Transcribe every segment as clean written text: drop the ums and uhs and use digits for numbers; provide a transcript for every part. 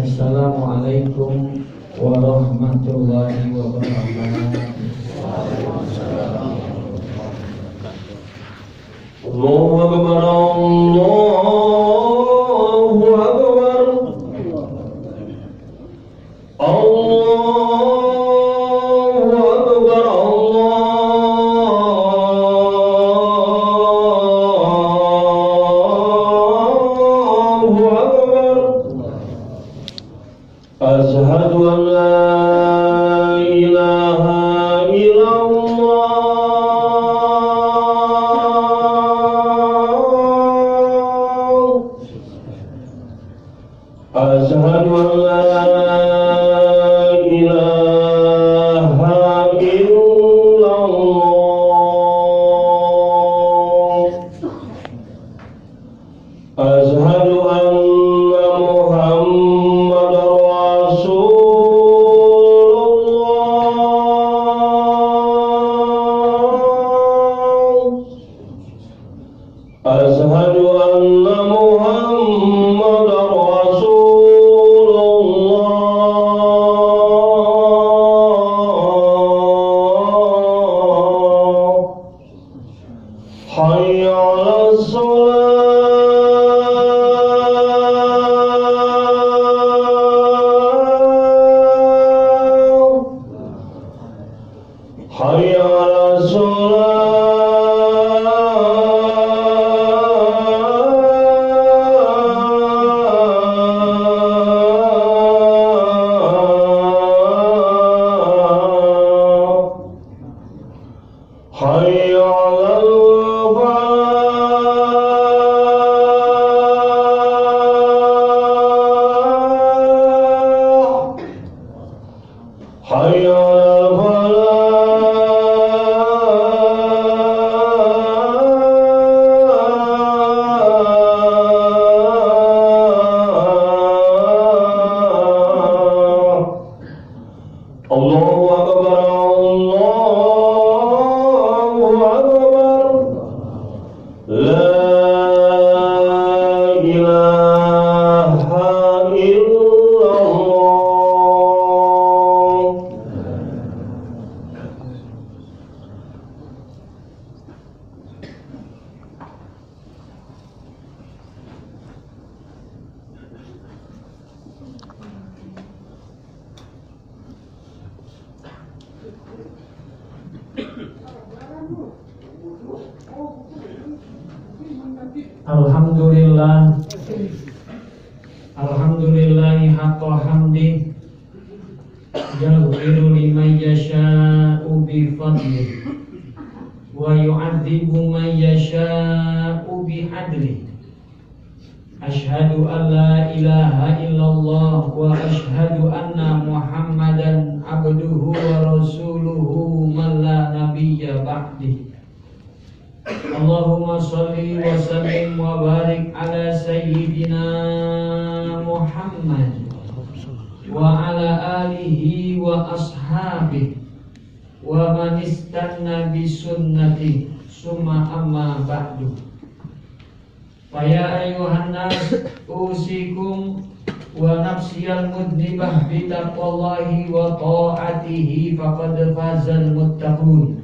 Assalamualaikum warahmatullahi wabarakatuh. Allahu Akbar, Allahu Akbar, Allahu Akbar, Allahu Akbar. Asyhadu an la ilaha illallah. Asyhadu an la ilaha illallah. Asyhadu anna Muhammadar Rasulullah. Asyhadu anna Muhammadar Rasulullah. Hayya 'alas shalah. Hayya 'alas shalah. Hayya 'alal falah. Hayya 'alal falah. Allahu Akbar, Allahu Akbar. La ilaha illallah. Alhamdulillah, alhamdulillahi haqqa hamdi, yaghfiru liman yasha'u bi fadli wa yu'adzibu man yasha'u bi adli. Asyhadu an la ilaha illallah wa asyhadu anna Muhammadan abduhu wa rasuluhu man la nabiyya ba'di. Allahumma sholli wa sallim wa barik ala sayyidina Muhammad wa ala alihi wa ashabihi wa man istanna bi sunnati summa amma ba'du. Fa ya ayyuhan nas usikum wa nafsiyal mudnibah bi taqwallahi wa ta'atihi faqad fazal muttaqun.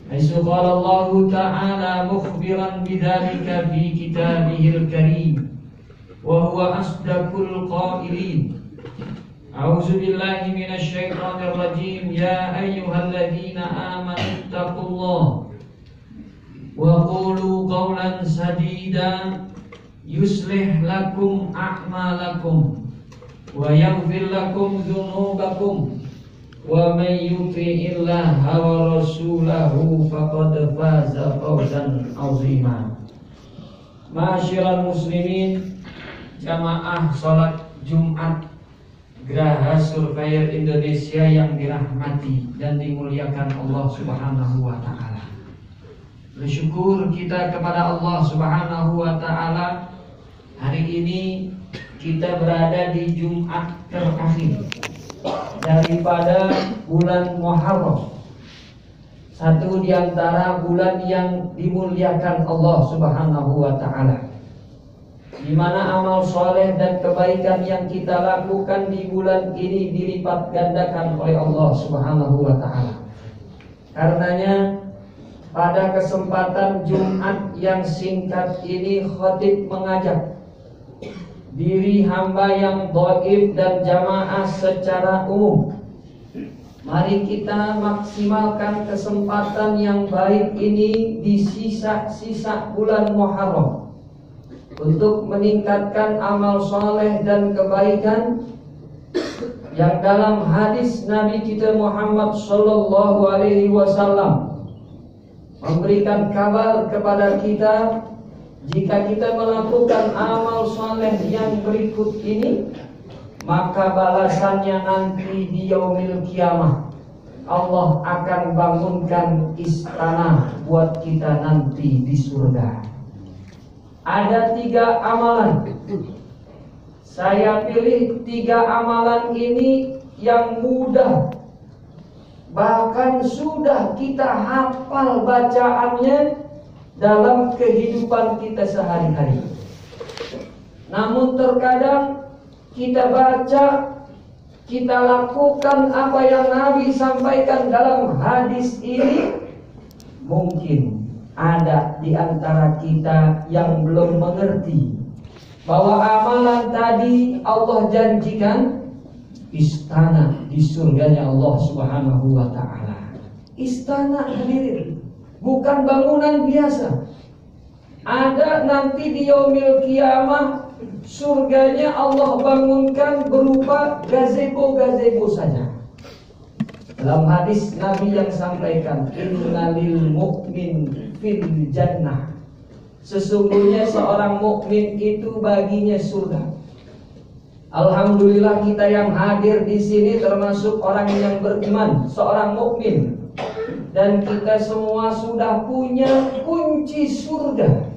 Aisu qala Allah ta'ala mukhbiran bidzalika fi kitabihil karim wa huwa asdaqul qailin. A'udzu billahi minasy syaithanir rajim. Ya ayyuhalladzina amanu taqullaha wa qulu qawlan sadida yuslih lakum a'malakum wa yaghfir lakum dzunubakum wa may yuti'illaha wa rasulahu faqad faza fawzan 'azima. Ma'asyiral muslimin, jamaah salat Jumat Geraha Surveyor Indonesia yang dirahmati dan dimuliakan Allah Subhanahu wa taala. Bersyukur kita kepada Allah Subhanahu wa taala, hari ini kita berada di Jumat terakhir daripada bulan Muharram, satu di antara bulan yang dimuliakan Allah Subhanahu wa taala. di mana amal soleh dan kebaikan yang kita lakukan di bulan ini dilipat gandakan oleh Allah Subhanahu wa Ta'ala. Karenanya pada kesempatan Jumat yang singkat ini, khatib mengajak diri hamba yang dhaif dan jamaah secara umum, mari kita maksimalkan kesempatan yang baik ini di sisa-sisa bulan Muharram untuk meningkatkan amal soleh dan kebaikan yang dalam hadis Nabi kita Muhammad Sallallahu Alaihi Wasallam memberikan kabar kepada kita, jika kita melakukan amal soleh yang berikut ini, maka balasannya nanti di yaumil kiamah Allah akan bangunkan istana buat kita nanti di surga. Ada 3 amalan. Saya pilih 3 amalan ini yang mudah, bahkan sudah kita hafal bacaannya dalam kehidupan kita sehari-hari. Namun terkadang kita baca, kita lakukan apa yang Nabi sampaikan dalam hadis ini, mungkin ada di antara kita yang belum mengerti bahwa amalan tadi Allah janjikan istana di surganya Allah Subhanahu wa Ta'ala. Istana hadirin, bukan bangunan biasa. Ada nanti di yaumil kiamah, surganya Allah bangunkan berupa gazebo-gazebo saja. Dalam hadis Nabi yang sampaikan, innalil mu'min fil jannah, sesungguhnya seorang mukmin itu baginya surga. Alhamdulillah kita yang hadir di sini termasuk orang yang beriman, seorang mukmin, dan kita semua sudah punya kunci surga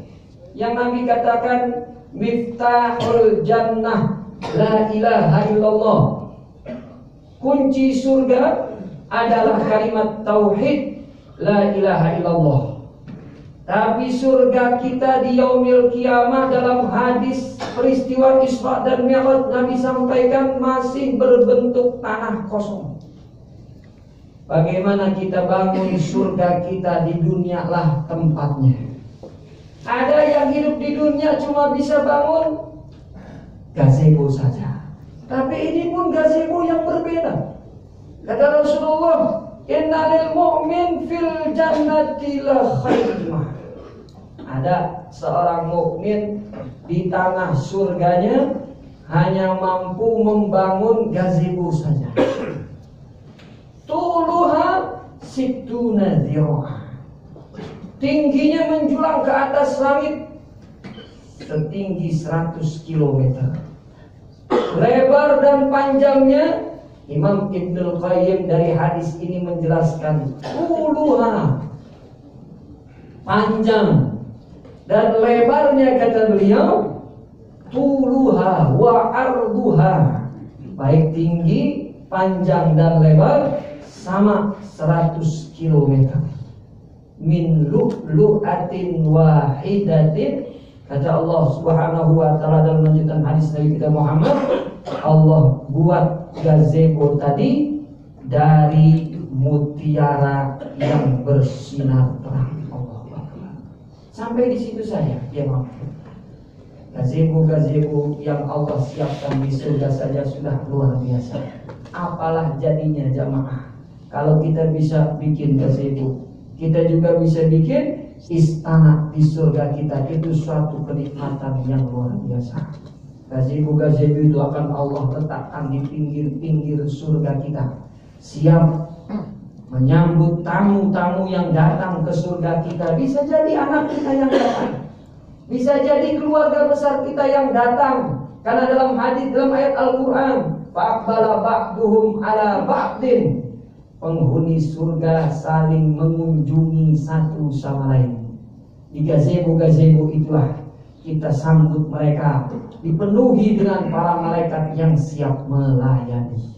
yang Nabi katakan miftahul jannah la ilaha illallah. Kunci surga adalah kalimat tauhid la ilaha illallah. Tapi surga kita di yaumil kiamah dalam hadis peristiwa Isra dan Mi'raj Nabi sampaikan masih berbentuk tanah kosong. Bagaimana kita bangun surga kita di dunia lah tempatnya. Ada yang hidup di dunia cuma bisa bangun gazebo saja. Tapi ini pun gazebo yang berbeda. Kata Rasulullah, innalil mu'min fil jannati la khaymah. Ada seorang mukmin di tanah surganya hanya mampu membangun gazebo saja. Tuluha situna dhira'a, tingginya menjulang ke atas langit setinggi 100 km. Lebar dan panjangnya, Imam Ibnul Qayyim dari hadis ini menjelaskan, tuluha, panjang dan lebarnya, kata beliau, tuluha wa arduha, baik tinggi, panjang dan lebar sama 100 km. Min lu'lu'atin wahidatin, kata Allah Subhanahu wa Ta'ala dalam lanjutan hadis Nabi kita Muhammad, Allah buat gazebo tadi dari mutiara yang bersinar terang. Allah sampai di situ saja dia mampu. Gazebo-gazebo yang Allah siapkan di surga saja sudah luar biasa. Apalah jadinya jamaah kalau kita bisa bikin gazebo, kita juga bisa bikin istana di surga kita. Itu suatu kenikmatan yang luar biasa. Gazebo-gazebo itu akan Allah letakkan di pinggir-pinggir surga kita, siap menyambut tamu-tamu yang datang ke surga kita. Bisa jadi anak kita yang datang, bisa jadi keluarga besar kita yang datang. Karena dalam hadis, dalam ayat Al-Quran, fa'aqbala ba'duhum ala ba'din, penghuni surga saling mengunjungi satu sama lain. Di gazebo-gazebo itulah kita sambut mereka, dipenuhi dengan para malaikat yang siap melayani.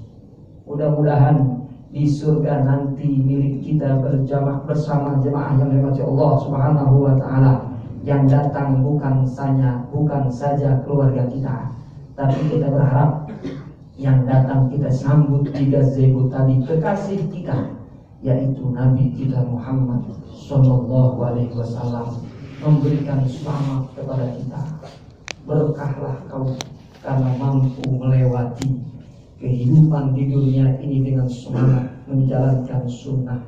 Mudah-mudahan di surga nanti milik kita berjamaah bersama jemaah yang dirahmati Allah Subhanahu wa Ta'ala, yang datang bukan saja keluarga kita, tapi kita berharap yang datang kita sambut di gazebo tadi kekasih kita, yaitu Nabi kita Muhammad Sallallahu Alaihi Wasallam, memberikan selamat kepada kita. Berkahlah kau karena mampu melewati kehidupan di dunia ini dengan semangat menjalankan sunnah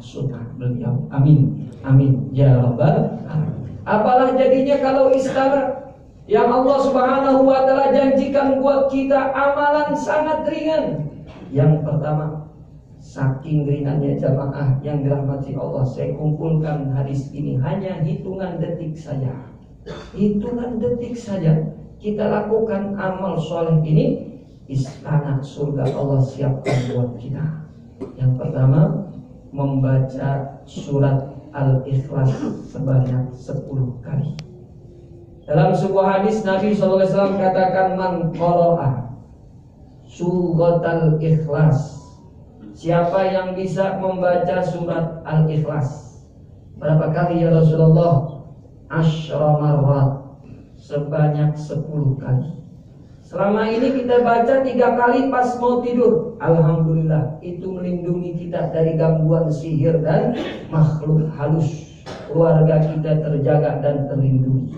beliau. Amin, amin ya rabbal alamin. Apalah jadinya kalau istana yang Allah Subhanahu wa taala janjikan buat kita amalan sangat ringan. Yang pertama, saking ringannya jamaah yang dirahmati Allah, saya kumpulkan hadis ini hanya hitungan detik saja. Hitungan detik saja kita lakukan amal soleh ini, istana surga Allah siapkan buat kita. Yang pertama, membaca surat Al-Ikhlas sebanyak 10 kali. Dalam sebuah hadis Nabi SAW katakan, man qara'a surat Al-Ikhlas, siapa yang bisa membaca surat Al-Ikhlas berapa kali ya Rasulullah? Asyra marrat, sebanyak 10 kali. Selama ini kita baca 3 kali pas mau tidur. Alhamdulillah, itu melindungi kita dari gangguan sihir dan makhluk halus. Keluarga kita terjaga dan terlindungi.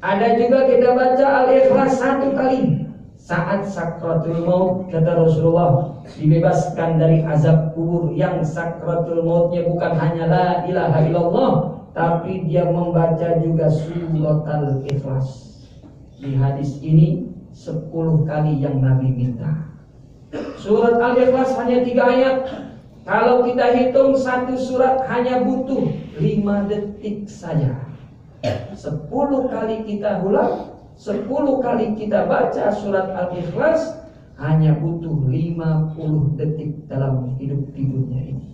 Ada juga kita baca Al-Ikhlas 1 kali saat sakratul maut, kata Rasulullah, dibebaskan dari azab kubur. Yang sakratul mautnya bukan hanya la ilaha illallah, tapi dia membaca juga surat Al-Ikhlas. Di hadis ini 10 kali yang Nabi minta. Surat Al-Ikhlas hanya 3 ayat. Kalau kita hitung satu surat hanya butuh 5 detik saja. 10 kali kita ulang, 10 kali kita baca surat Al-Ikhlas, hanya butuh 50 detik dalam hidup di dunia ini.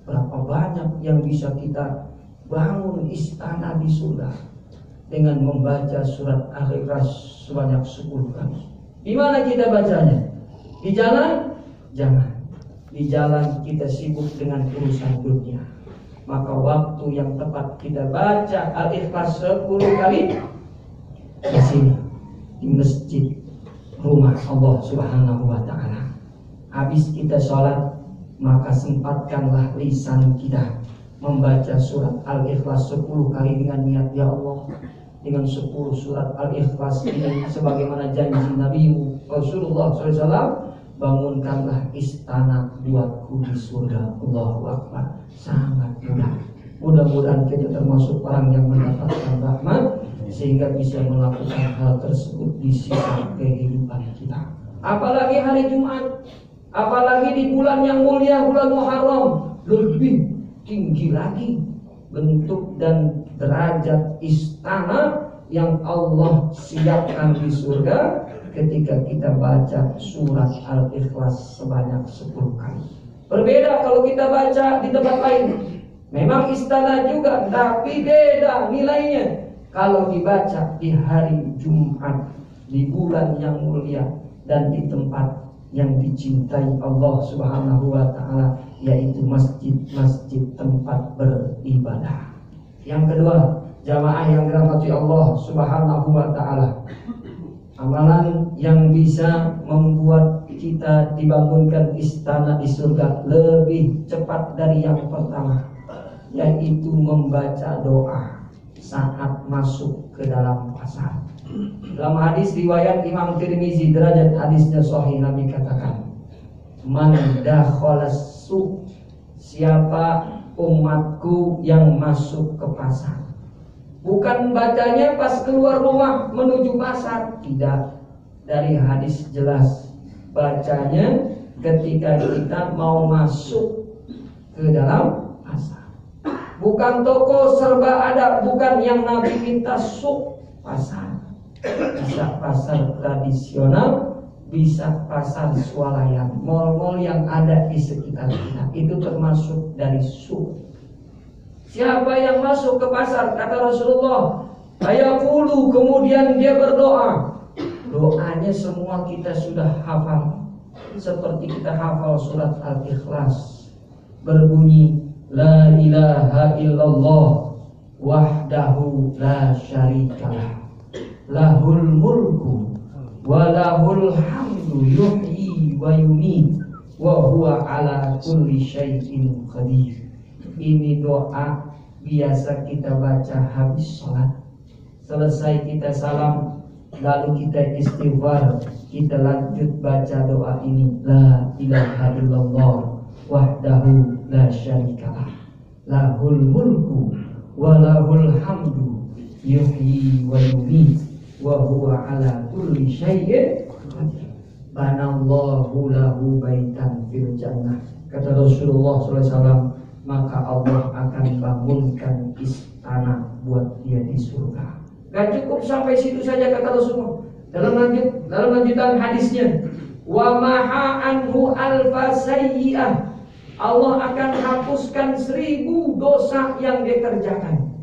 Berapa banyak yang bisa kita bangun istana di surga dengan membaca surat Al-Ikhlas sebanyak 10 kali. Di mana kita bacanya? Di jalan? Jangan. Di jalan kita sibuk dengan urusan dunia. Maka waktu yang tepat kita baca Al-Ikhlas 10 kali di sini, di masjid rumah Allah Subhanahu wa taala. Habis kita sholat, maka sempatkanlah lisan kita membaca surat Al-Ikhlas 10 kali dengan niat, ya Allah, dengan 10 surat Al-Ikhlas ini sebagaimana janji Nabi Rasulullah SAW, bangunkanlah istana buatku di surga. Allahu Akbar. Sangat mudah. Mudah-mudahan kita termasuk orang yang mendapatkan rahmat sehingga bisa melakukan hal tersebut di sisa kehidupan kita. Apalagi hari Jumat, apalagi di bulan yang mulia, bulan Muharram, lebih tinggi lagi bentuk dan derajat istana yang Allah siapkan di surga ketika kita baca surat Al-Ikhlas sebanyak 10 kali. Berbeda kalau kita baca di tempat lain. Memang istana juga, tapi beda nilainya kalau dibaca di hari Jumat, di bulan yang mulia, dan di tempat yang dicintai Allah Subhanahu wa taala, yaitu masjid-masjid tempat beribadah. Yang kedua, jamaah yang dirahmati Allah Subhanahu wa taala, amalan yang bisa membuat kita dibangunkan istana di surga lebih cepat dari yang pertama, yaitu membaca doa saat masuk ke dalam pasar. Dalam hadis riwayat Imam Tirmizi, derajat hadisnya sahih, Nabi katakan, man dakhalas suq, siapa umatku yang masuk ke pasar. Bukan bacanya pas keluar rumah menuju pasar, tidak. Dari hadis jelas, bacanya ketika kita mau masuk ke dalam pasar. Bukan toko serba ada, bukan yang Nabi minta suq, pasar. Bisa pasar tradisional, bisa pasar swalayan, mal-mal yang ada di sekitar kita, itu termasuk dari suq. Siapa yang masuk ke pasar, kata Rasulullah, ayaqulu, kemudian dia berdoa. Doanya semua kita sudah hafal, seperti kita hafal surat Al-Ikhlas, berbunyi la ilaha illallah wahdahu la syarikalah, lahul mulku wa lahul hamdu yuhyi wa yumiit wa huwa ala kulli syai'in qadir. Ini doa biasa kita baca habis sholat. Selesai kita salam, lalu kita istighfar, kita lanjut baca doa ini, la ilaha illallah wahdahu la syarikalah, lahul mulku wa lahul hamdu yuhyi wa yumiit wa huwa ala kulli syai'in qadir. Banallahu lahu baitan fil jannah. Kata Rasulullah SAW, maka Allah akan bangunkan istana buat dia di surga. Gak cukup sampai situ saja kata Rasulullah. Dalam lanjutan hadisnya, wa maha anhu alfa sayyi'ah, Allah akan hapuskan 1000 dosa yang dia kerjakan.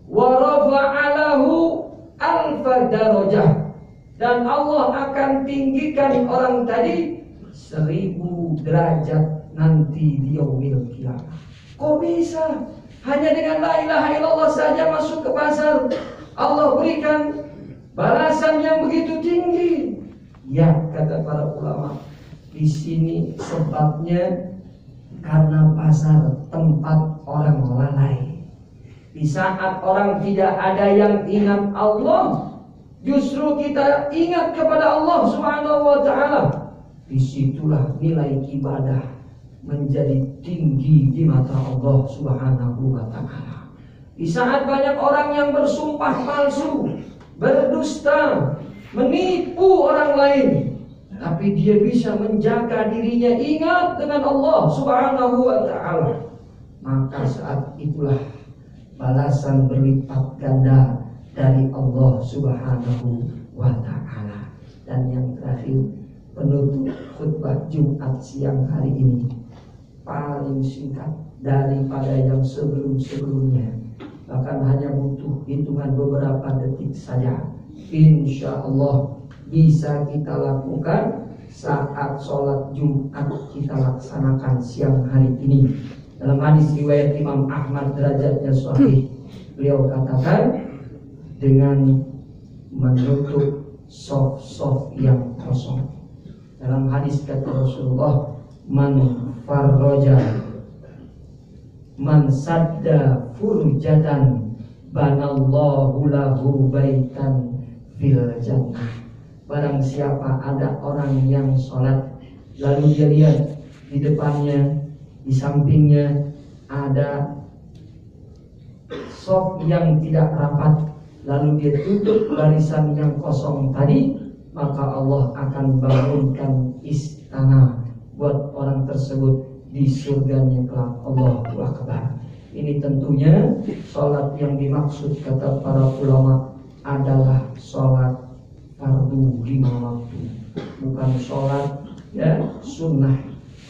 Wa rafa'alahu alfa darajah, dan Allah akan tinggikan orang tadi 1000 derajat nanti di yaumil qiyamah. Kok bisa? Hanya dengan la ilaha illallah saja masuk ke pasar, Allah berikan balasan yang begitu tinggi. Ya, kata para ulama, di sini sebabnya karena pasar tempat orang lalai. Di saat orang tidak ada yang ingat Allah, justru kita ingat kepada Allah Subhanahu wa ta'ala. Disitulah nilai ibadah menjadi tinggi di mata Allah Subhanahu wa ta'ala. Di saat banyak orang yang bersumpah palsu, berdusta, menipu orang lain, tapi dia bisa menjaga dirinya ingat dengan Allah Subhanahu wa ta'ala, maka saat itulah balasan berlipat ganda dari Allah Subhanahu wa ta'ala. Dan yang terakhir, penutup khutbah Jumat siang hari ini paling singkat daripada yang sebelum-sebelumnya, bahkan hanya butuh hitungan beberapa detik saja. Insya Allah bisa kita lakukan saat sholat Jumat kita laksanakan siang hari ini. Dalam hadis riwayat Imam Ahmad derajatnya sahih, beliau katakan dengan menutup sof-sof yang kosong. Dalam hadis kata Rasulullah, man farroja, man sadda furjatan, banallahu lahu baitan fil jannah. Barang siapa ada orang yang sholat, lalu dia lihat di depannya, di sampingnya ada sof yang tidak rapat, lalu dia tutup barisan yang kosong tadi, maka Allah akan bangunkan istana buat orang tersebut di surganya kelak. Allahu Akbar. Ini tentunya sholat yang dimaksud kata para ulama adalah sholat fardu 5 waktu, bukan sholat sunnah,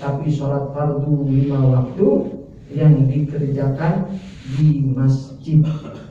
tapi sholat fardu 5 waktu yang dikerjakan di masjid,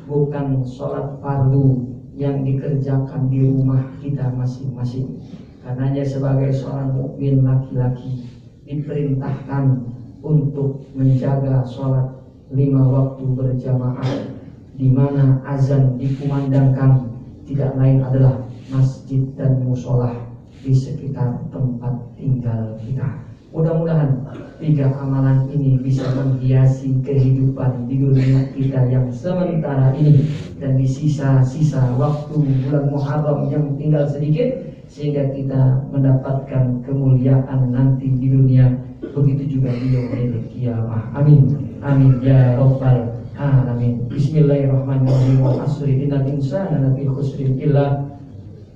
bukan sholat fardu yang dikerjakan di rumah kita masing-masing. Karenanya sebagai seorang mukmin laki-laki diperintahkan untuk menjaga sholat 5 waktu berjamaah, di mana azan dikumandangkan tidak lain adalah masjid dan musola di sekitar tempat tinggal kita. Mudah-mudahan 3 amalan ini bisa menghiasi kehidupan di dunia kita yang sementara ini, dan di sisa-sisa waktu bulan Muharram yang tinggal sedikit, sehingga kita mendapatkan kemuliaan nanti di dunia, begitu juga di yaumil qiyamah. Amin. Amin ya rabbal alamin. Bismillahirrahmanirrahim. Wa asri innal insana lafi khusrin illa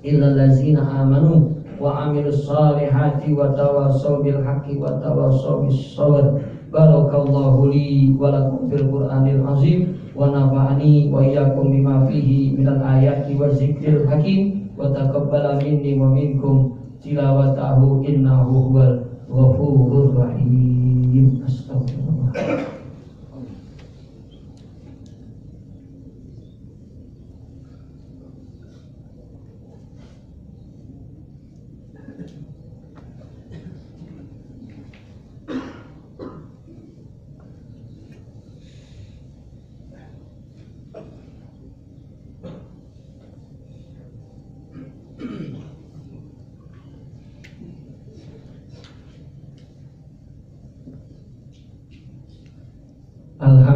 allazina amanu wa amilus solihati wa tawassaw bil haqqi wa tawassaw bis sabr. Barakallahu li wa lakum fil Qur'anil azim wa nafa'ani wa iyyakum bima fihi minal ayati wa zikril hakim wa taqabbala minni wa minkum tilawatahu innahu huwal ghafurur rahim. Astagfirullah.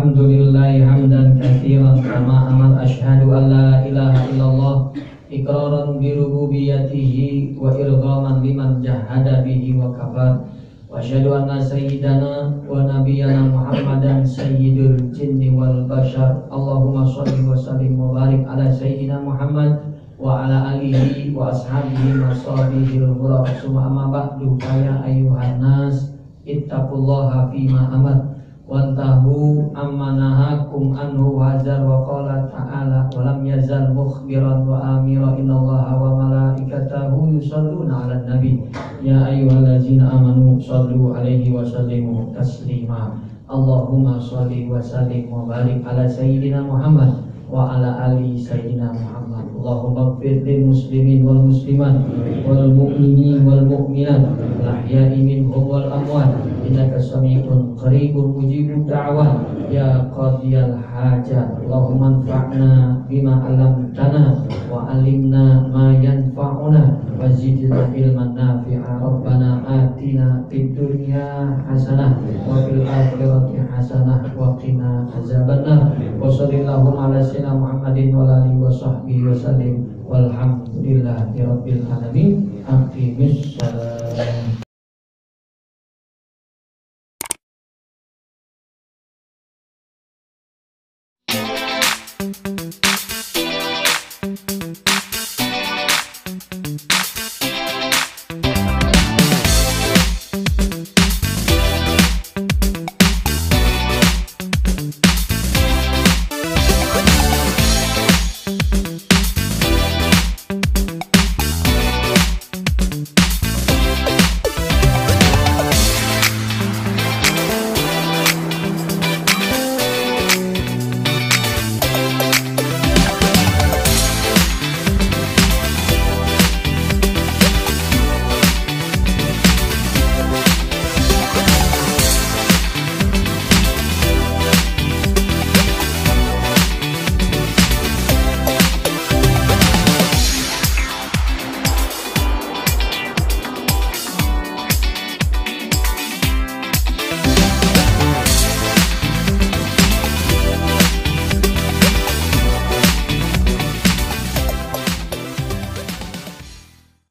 alhamdulillahi hamdan katsiran kama amar asyhadu an la ilaha illallah iqraran bi rububiyyatihi wa irghaman liman jahada bihi wa kafar wa asyhadu anna sayyidana wa nabiyyana Muhammadan sayyidul jinni wal bashar. Allahumma shalli wa sallim wa barik ala sayyidina Muhammad wa ala alihi wa ashabihi wa sahbihi al-ghurab. Summa amma ba'du, ya ayyuhan nas ittaqullaha fima amar wantahu amma nahakum anhu wazar wa qala ta'ala wa lam yazal mukhbiran wa amira innallaha wa malaikatahu yusalluna 'alan nabi ya ayyuhallazina amanu shallu 'alaihi wa sallimu taslima. Allahumma shalli wa sallim wa barik ala sayyidina Muhammad wa ala ali sayyidina Muhammad. Allahumma ighfir lil muslimin wal muslimat wal mu'minin wal mu'minat al ahya'i minhum wal amwat innaka sami'un qaribun mujibud da'wat ya qadiyal hajat. Allahumma anfa'na bima 'allamtana wa 'allimna ma yanfa'una wa zidna ilman nafi'a. Rabbana atina fid dunya hasanah wa fil akhirati hasanah wa qina azabannar. Wa sallallahu ala sayyidina Muhammadin wa alihi wa sahbihi wa sallim walhamdulillahi rabbil alamin. Amin.